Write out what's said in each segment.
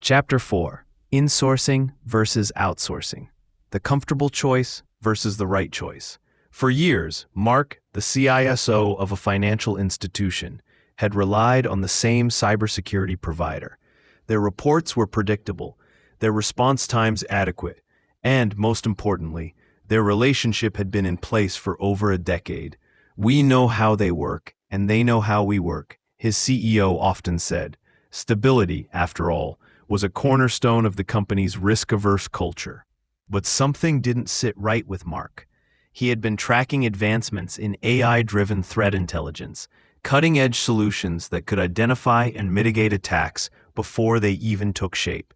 Chapter 4: Insourcing versus Outsourcing. The comfortable choice versus the right choice. For years, Mark, the CISO of a financial institution, had relied on the same cybersecurity provider. Their reports were predictable, their response times adequate, and, most importantly, their relationship had been in place for over a decade. "We know how they work, and they know how we work," his CEO often said. Stability, after all, was a cornerstone of the company's risk-averse culture. But something didn't sit right with Mark. He had been tracking advancements in AI-driven threat intelligence, cutting-edge solutions that could identify and mitigate attacks before they even took shape.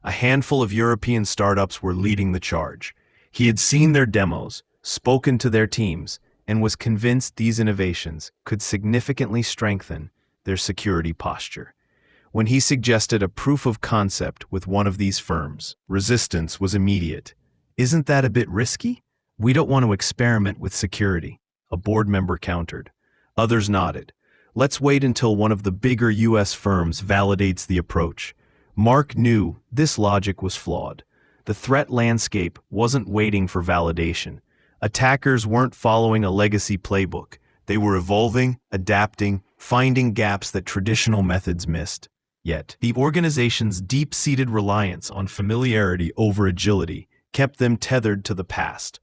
A handful of European startups were leading the charge. He had seen their demos, spoken to their teams, and was convinced these innovations could significantly strengthen their security posture. When he suggested a proof of concept with one of these firms, resistance was immediate. "Isn't that a bit risky? We don't want to experiment with security," a board member countered. Others nodded. "Let's wait until one of the bigger US firms validates the approach." Mark knew this logic was flawed. The threat landscape wasn't waiting for validation. Attackers weren't following a legacy playbook. They were evolving, adapting, finding gaps that traditional methods missed. Yet, the organization's deep-seated reliance on familiarity over agility kept them tethered to the past.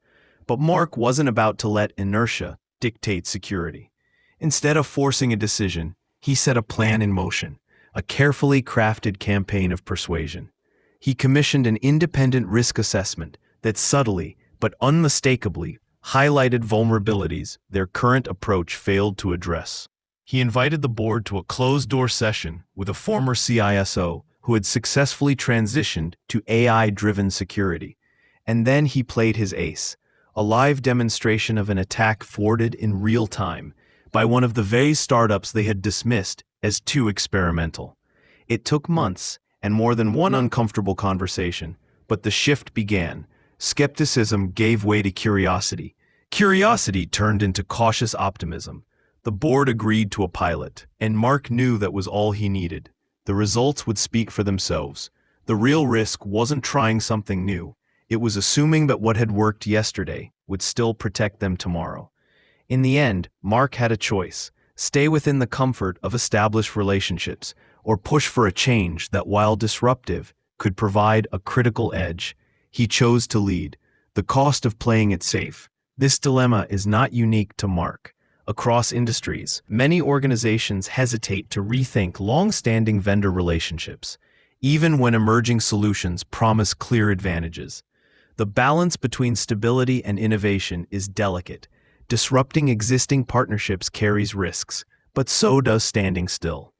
But Mark wasn't about to let inertia dictate security. Instead of forcing a decision, he set a plan in motion, a carefully crafted campaign of persuasion. He commissioned an independent risk assessment that subtly, but unmistakably, highlighted vulnerabilities their current approach failed to address. He invited the board to a closed-door session with a former CISO who had successfully transitioned to AI-driven security. And then he played his ace, a live demonstration of an attack thwarted in real time by one of the very startups they had dismissed as too experimental. It took months and more than one uncomfortable conversation, but the shift began. Skepticism gave way to curiosity. Curiosity turned into cautious optimism. The board agreed to a pilot, and Mark knew that was all he needed. The results would speak for themselves. The real risk wasn't trying something new. It was assuming that what had worked yesterday would still protect them tomorrow. In the end, Mark had a choice: stay within the comfort of established relationships, or push for a change that, while disruptive, could provide a critical edge. He chose to lead. The cost of playing it safe. This dilemma is not unique to Mark. Across industries, many organizations hesitate to rethink long-standing vendor relationships, even when emerging solutions promise clear advantages. The balance between stability and innovation is delicate. Disrupting existing partnerships carries risks, but so does standing still.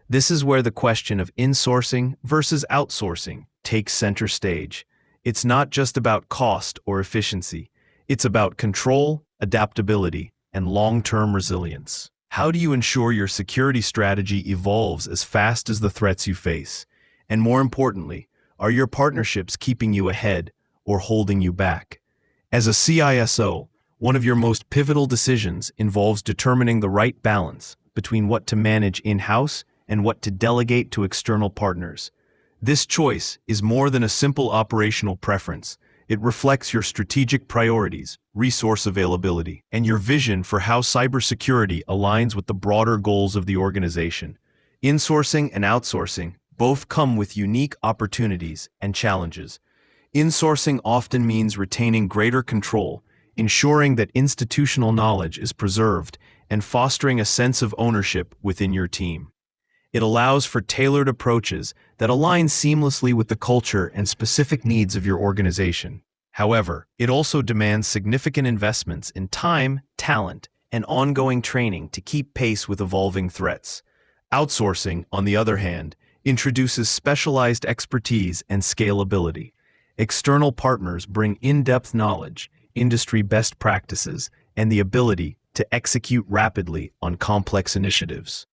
This is where the question of insourcing versus outsourcing takes center stage. It's not just about cost or efficiency. It's about control, adaptability, and long-term resilience. How do you ensure your security strategy evolves as fast as the threats you face? And more importantly, are your partnerships keeping you ahead or holding you back? As a CISO, one of your most pivotal decisions involves determining the right balance between what to manage in-house and what to delegate to external partners. This choice is more than a simple operational preference. It reflects your strategic priorities, resource availability, and your vision for how cybersecurity aligns with the broader goals of the organization. Insourcing and outsourcing both come with unique opportunities and challenges. Insourcing often means retaining greater control, ensuring that institutional knowledge is preserved, and fostering a sense of ownership within your team. It allows for tailored approaches that align seamlessly with the culture and specific needs of your organization. However, it also demands significant investments in time, talent, and ongoing training to keep pace with evolving threats. Outsourcing, on the other hand, introduces specialized expertise and scalability. External partners bring in-depth knowledge, industry best practices, and the ability to execute rapidly on complex initiatives.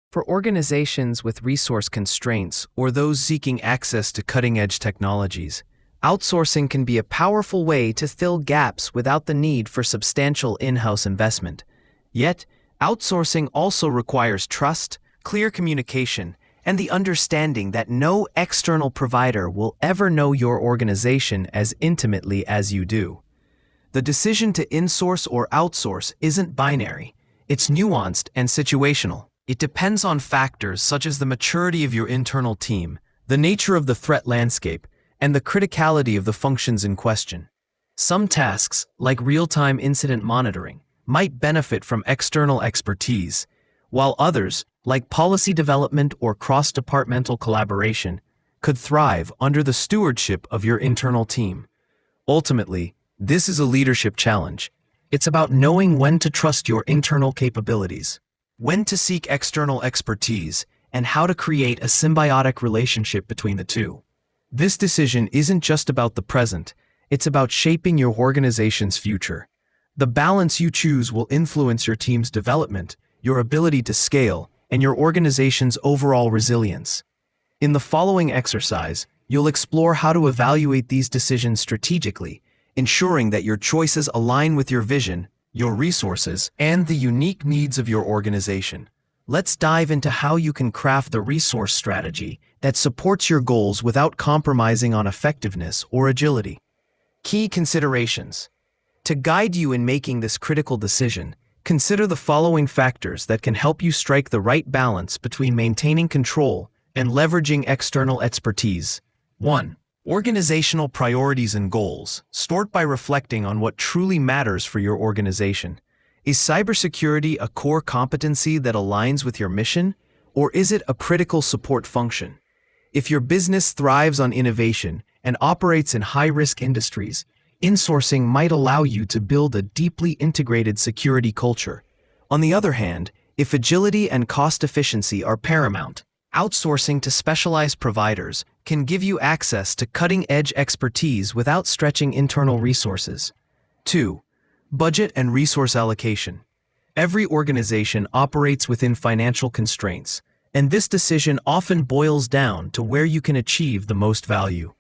For organizations with resource constraints or those seeking access to cutting-edge technologies, outsourcing can be a powerful way to fill gaps without the need for substantial in-house investment. Yet, outsourcing also requires trust, clear communication, and the understanding that no external provider will ever know your organization as intimately as you do. The decision to insource or outsource isn't binary. It's nuanced and situational. It depends on factors such as the maturity of your internal team, the nature of the threat landscape, and the criticality of the functions in question. Some tasks, like real-time incident monitoring, might benefit from external expertise, while others, like policy development or cross-departmental collaboration, could thrive under the stewardship of your internal team. Ultimately, this is a leadership challenge. It's about knowing when to trust your internal capabilities, when to seek external expertise, and how to create a symbiotic relationship between the two. This decision isn't just about the present, it's about shaping your organization's future. The balance you choose will influence your team's development, your ability to scale, and your organization's overall resilience. In the following exercise, you'll explore how to evaluate these decisions strategically, ensuring that your choices align with your vision, your resources, and the unique needs of your organization. Let's dive into how you can craft the resource strategy that supports your goals without compromising on effectiveness or agility. Key considerations. To guide you in making this critical decision, consider the following factors that can help you strike the right balance between maintaining control and leveraging external expertise. 1. Organizational priorities and goals. Start by reflecting on what truly matters for your organization. Is cybersecurity a core competency that aligns with your mission, or is it a critical support function? If your business thrives on innovation and operates in high-risk industries, insourcing might allow you to build a deeply integrated security culture. On the other hand, if agility and cost efficiency are paramount, outsourcing to specialized providers can give you access to cutting-edge expertise without stretching internal resources. 2. Budget and resource allocation. Every organization operates within financial constraints, and this decision often boils down to where you can achieve the most value.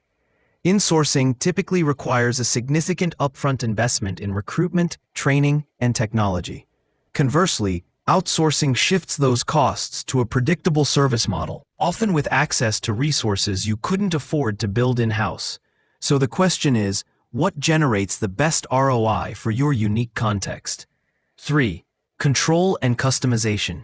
Insourcing typically requires a significant upfront investment in recruitment, training, and technology. Conversely, outsourcing shifts those costs to a predictable service model, often with access to resources you couldn't afford to build in-house. So the question is, what generates the best ROI for your unique context? 3. Control and customization.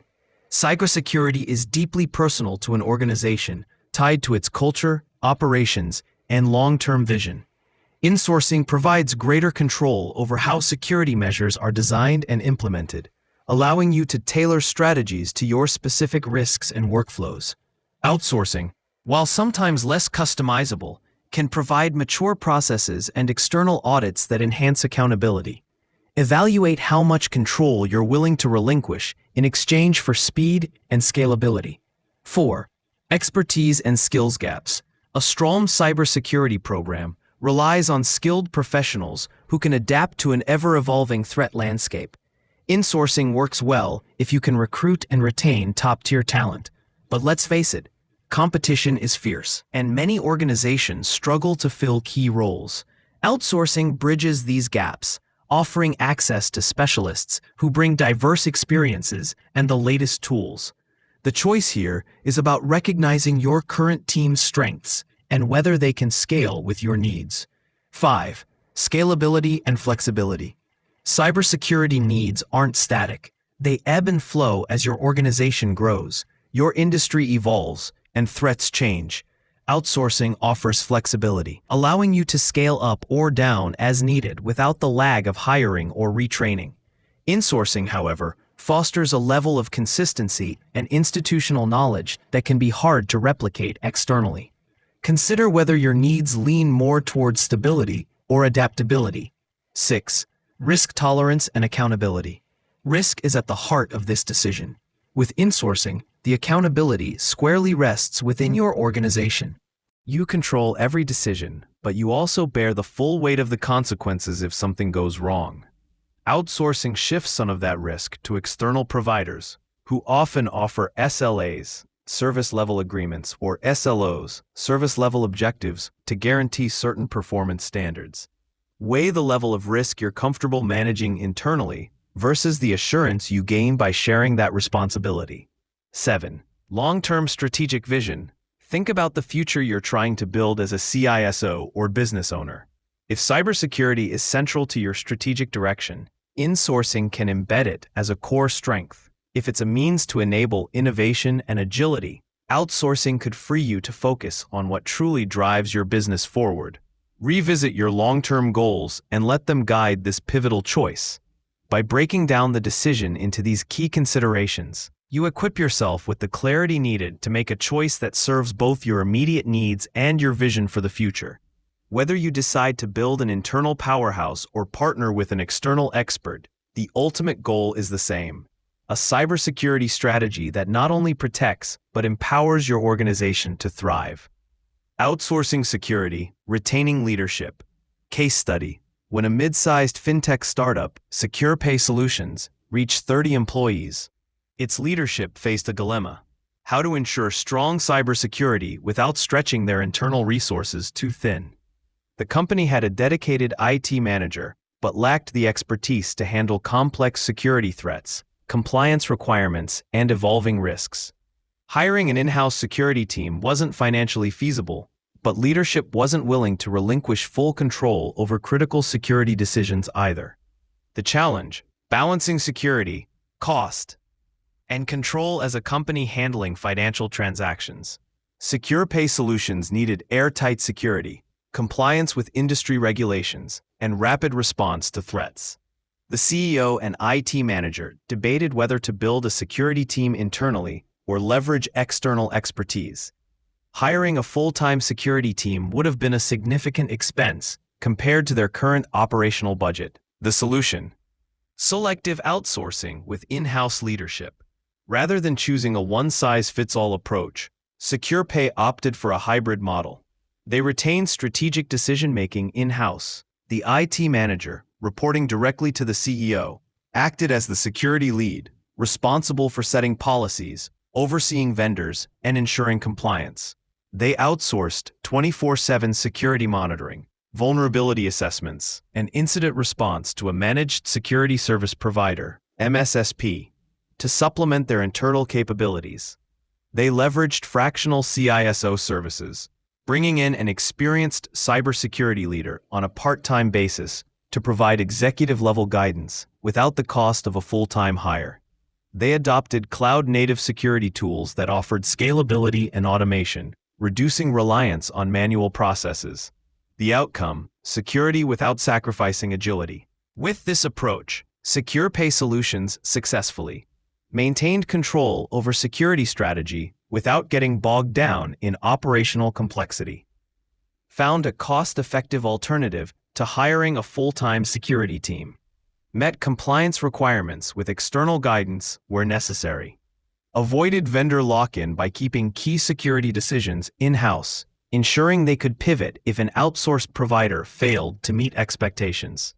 Cybersecurity is deeply personal to an organization, tied to its culture, operations, and long-term vision. Insourcing provides greater control over how security measures are designed and implemented, allowing you to tailor strategies to your specific risks and workflows. Outsourcing, while sometimes less customizable, can provide mature processes and external audits that enhance accountability. Evaluate how much control you're willing to relinquish in exchange for speed and scalability. 4. Expertise and skills gaps. A strong cybersecurity program relies on skilled professionals who can adapt to an ever-evolving threat landscape. Insourcing works well if you can recruit and retain top-tier talent. But let's face it, competition is fierce, and many organizations struggle to fill key roles. Outsourcing bridges these gaps, offering access to specialists who bring diverse experiences and the latest tools. The choice here is about recognizing your current team's strengths and whether they can scale with your needs. 5. Scalability and flexibility. Cybersecurity needs aren't static. They ebb and flow as your organization grows, your industry evolves, and threats change. Outsourcing offers flexibility, allowing you to scale up or down as needed without the lag of hiring or retraining. Insourcing, however, fosters a level of consistency and institutional knowledge that can be hard to replicate externally. Consider whether your needs lean more towards stability or adaptability. 6. Risk tolerance and accountability. Risk is at the heart of this decision. With insourcing, the accountability squarely rests within your organization. You control every decision, but you also bear the full weight of the consequences if something goes wrong. Outsourcing shifts some of that risk to external providers, who often offer SLAs, service level agreements, or SLOs, service level objectives, to guarantee certain performance standards. Weigh the level of risk you're comfortable managing internally versus the assurance you gain by sharing that responsibility. 7. Long-term strategic vision. Think about the future you're trying to build as a CISO or business owner. If cybersecurity is central to your strategic direction, insourcing can embed it as a core strength. If it's a means to enable innovation and agility, outsourcing could free you to focus on what truly drives your business forward. Revisit your long-term goals and let them guide this pivotal choice. By breaking down the decision into these key considerations, you equip yourself with the clarity needed to make a choice that serves both your immediate needs and your vision for the future. Whether you decide to build an internal powerhouse or partner with an external expert, the ultimate goal is the same: a cybersecurity strategy that not only protects but empowers your organization to thrive. Outsourcing security, retaining leadership. Case study: when a mid-sized fintech startup, SecurePay Solutions, reached 30 employees, its leadership faced a dilemma: how to ensure strong cybersecurity without stretching their internal resources too thin. The company had a dedicated IT manager, but lacked the expertise to handle complex security threats, compliance requirements, and evolving risks. Hiring an in-house security team wasn't financially feasible, but leadership wasn't willing to relinquish full control over critical security decisions either. The challenge: balancing security, cost, and control as a company handling financial transactions. SecurePay Solutions needed airtight security, compliance with industry regulations, and rapid response to threats. The CEO and IT manager debated whether to build a security team internally or leverage external expertise. Hiring a full-time security team would have been a significant expense compared to their current operational budget. The solution: selective outsourcing with in-house leadership. Rather than choosing a one-size-fits-all approach, SecurePay opted for a hybrid model. They retained strategic decision-making in-house. The IT manager, reporting directly to the CEO, acted as the security lead, responsible for setting policies, overseeing vendors, and ensuring compliance. They outsourced 24/7 security monitoring, vulnerability assessments, and incident response to a managed security service provider, MSSP, to supplement their internal capabilities. They leveraged fractional CISO services, bringing in an experienced cybersecurity leader on a part-time basis to provide executive-level guidance without the cost of a full-time hire. They adopted cloud-native security tools that offered scalability and automation, reducing reliance on manual processes. The outcome: security without sacrificing agility. With this approach, SecurePay Solutions successfully maintained control over security strategy without getting bogged down in operational complexity. Found a cost-effective alternative to hiring a full-time security team. Met compliance requirements with external guidance where necessary. Avoided vendor lock-in by keeping key security decisions in-house, ensuring they could pivot if an outsourced provider failed to meet expectations.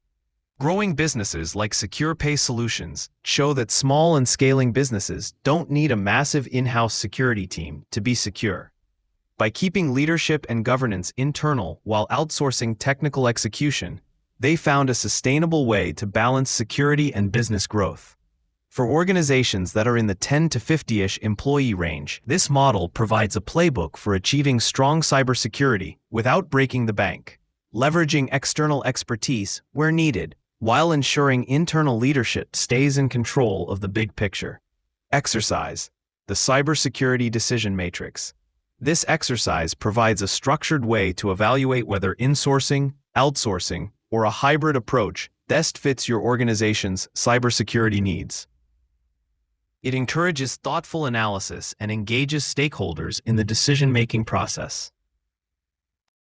Growing businesses like SecurePay Solutions show that small and scaling businesses don't need a massive in-house security team to be secure. By keeping leadership and governance internal while outsourcing technical execution, they found a sustainable way to balance security and business growth. For organizations that are in the 10 to 50-ish employee range, this model provides a playbook for achieving strong cybersecurity without breaking the bank, leveraging external expertise where needed, while ensuring internal leadership stays in control of the big picture. Exercise: the Cybersecurity Decision Matrix. This exercise provides a structured way to evaluate whether insourcing, outsourcing, or a hybrid approach best fits your organization's cybersecurity needs. It encourages thoughtful analysis and engages stakeholders in the decision-making process.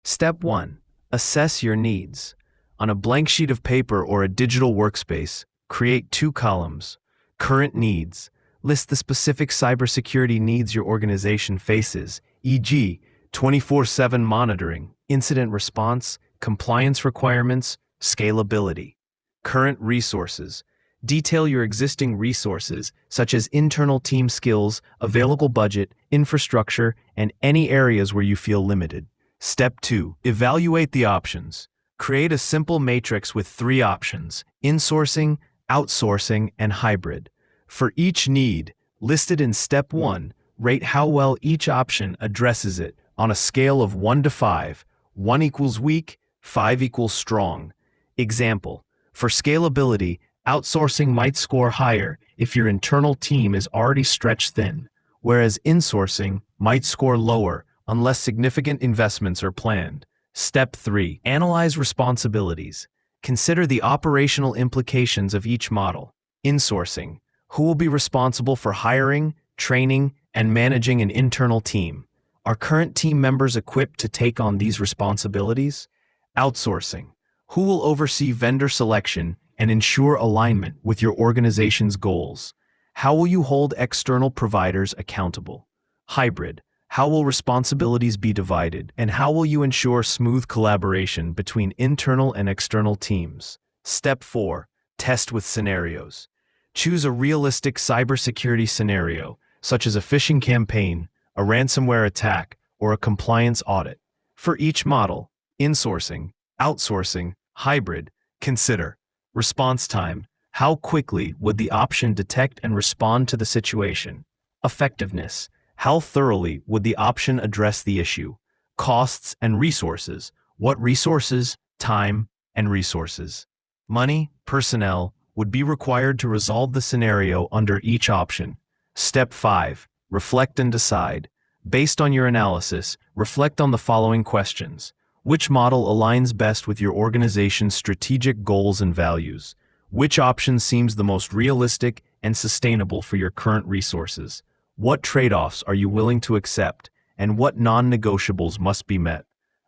Step 1. Assess your needs. On a blank sheet of paper or a digital workspace, create 2 columns. Current needs. List the specific cybersecurity needs your organization faces, e.g., 24/7 monitoring, incident response, compliance requirements, scalability. Current resources. Detail your existing resources, such as internal team skills, available budget, infrastructure, and any areas where you feel limited. Step 2. Evaluate the options. Create a simple matrix with 3 options: insourcing, outsourcing, and hybrid. For each need, listed in Step 1, Rate how well each option addresses it on a scale of 1 to 5. 1 equals weak, 5 equals strong. Example: for scalability, outsourcing might score higher if your internal team is already stretched thin, whereas insourcing might score lower unless significant investments are planned. Step 3. Analyze responsibilities. Consider the operational implications of each model. Insourcing: who will be responsible for hiring, training, and managing an internal team? Are current team members equipped to take on these responsibilities? Outsourcing: who will oversee vendor selection and ensure alignment with your organization's goals? How will you hold external providers accountable? Hybrid: how will responsibilities be divided, and how will you ensure smooth collaboration between internal and external teams? Step 4. Test with scenarios. Choose a realistic cybersecurity scenario, such as a phishing campaign, a ransomware attack, or a compliance audit. For each model, insourcing, outsourcing, hybrid, consider response time. How quickly would the option detect and respond to the situation? Effectiveness: how thoroughly would the option address the issue? Costs and resources: what resources, time, and resources, money, personnel, would be required to resolve the scenario under each option? Step 5. Reflect and decide. Based on your analysis, reflect on the following questions. Which model aligns best with your organization's strategic goals and values? Which option seems the most realistic and sustainable for your current resources? What trade-offs are you willing to accept, and what non-negotiables must be met?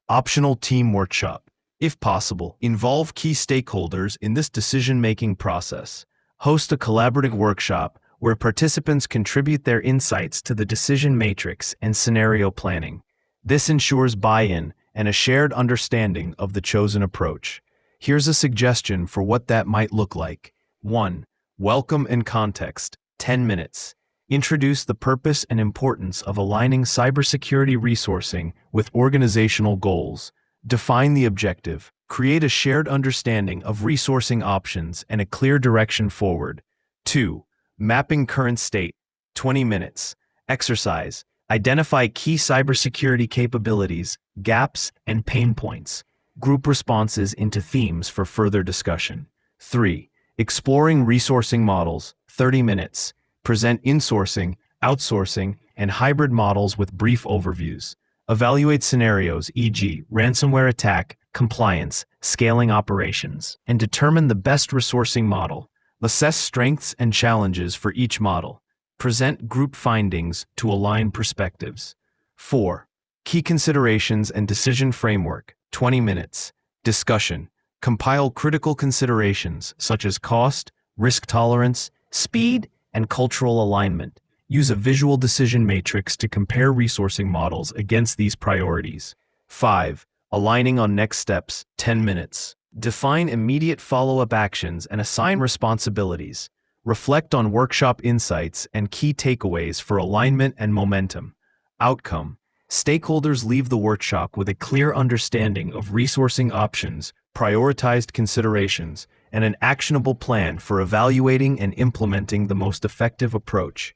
Optional team workshop. If possible, involve key stakeholders in this decision-making process. Host a collaborative workshop where participants contribute their insights to the decision matrix and scenario planning. This ensures buy-in and a shared understanding of the chosen approach. Here's a suggestion for what that might look like. 1. Welcome and context. 10 minutes. Introduce the purpose and importance of aligning cybersecurity resourcing with organizational goals. Define the objective. Create a shared understanding of resourcing options and a clear direction forward. 2. Mapping current state. 20 minutes. Exercise. Identify key cybersecurity capabilities, gaps, and pain points. Group responses into themes for further discussion. 3. Exploring resourcing models. 30 minutes. Present insourcing, outsourcing, and hybrid models with brief overviews. Evaluate scenarios, e.g., ransomware attack, compliance, scaling operations, and determine the best resourcing model. Assess strengths and challenges for each model. Present group findings to align perspectives. 4. Key considerations and decision framework. 20 minutes. Discussion. Compile critical considerations such as cost, risk tolerance, speed, and cultural alignment. Use a visual decision matrix to compare resourcing models against these priorities. 5. Aligning on next steps. 10 minutes. Define immediate follow-up actions and assign responsibilities. Reflect on workshop insights and key takeaways for alignment and momentum. Outcome. Stakeholders leave the workshop with a clear understanding of resourcing options, prioritized considerations, and an actionable plan for evaluating and implementing the most effective approach.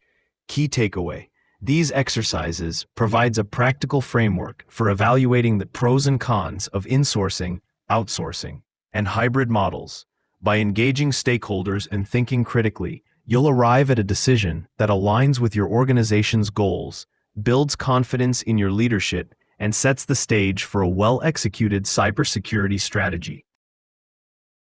Key takeaway. These exercises provides a practical framework for evaluating the pros and cons of insourcing, outsourcing, and hybrid models. By engaging stakeholders and thinking critically, you'll arrive at a decision that aligns with your organization's goals, builds confidence in your leadership, and sets the stage for a well-executed cybersecurity strategy.